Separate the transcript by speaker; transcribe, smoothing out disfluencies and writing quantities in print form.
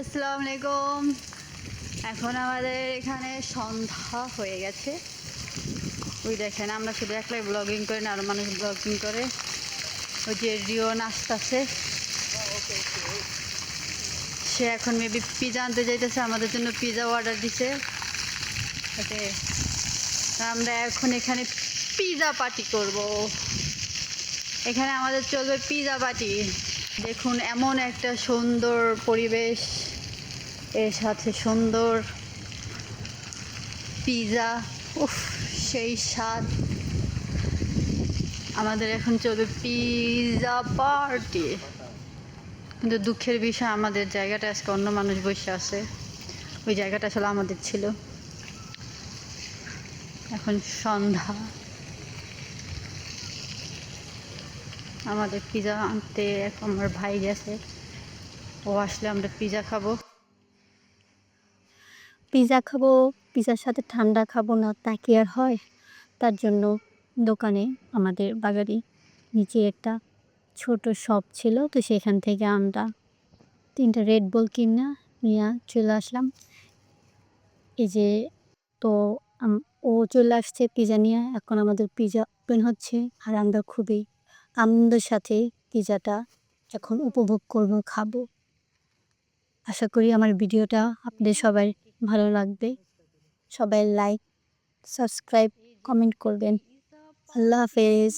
Speaker 1: আসসালামু আলাইকুম। এখন আমাদের এখানে সন্ধ্যা হয়ে গেছে। ওই দেখেন আমরা শুধু একলাই ব্লগিং করি না, আরও মানুষ ব্লগিং করে। ওই যে রিও নাচতেছে, সে এখন মেবি পিজা আনতে যাইতেছে, আমাদের জন্য পিজা অর্ডার দিছে। ওকে, আমরা এখন এখানে পিজা পার্টি করব। এখানে আমাদের চলবে পিজা পার্টি। দেখুন এমন একটা সুন্দর পরিবেশ, এর সাথে সুন্দর পিজা, উফ সেই স্বাদ। আমাদের এখন চলবে পিজা পার্টি। কিন্তু দুঃখের বিষয়, আমাদের জায়গাটা আজকে অন্য মানুষ বসে আছে। ওই জায়গাটা আসলে আমাদের ছিল। এখন সন্ধ্যা, আমাদের পিজা আনতে এখন আমার ভাই গেছে। ও আসলে আমরা পিজা খাবো।
Speaker 2: পিজা খাবো, পিজার সাথে ঠান্ডা খাবো না তা কি আর হয়? তার জন্য দোকানে আমাদের বাগানে নিচে একটা ছোট শপ ছিল, তো সেখান থেকে আমরা ৩ টা রেড বুল কিনা নিয়া চলে আসলাম। এই যে তো আম ও চলে আসছে পিজা নিয়ে। এখন আমাদের পিজা ওপেন হচ্ছে আর আমরা খুবই আনন্দের সাথে পিজাটা এখন উপভোগ করব, খাবো। আশা করি আমার ভিডিওটা আপনাদের সবার ভালো লাগবে। সবাই লাইক, সাবস্ক্রাইব, কমেন্ট করবেন। আল্লাহ হাফেজ।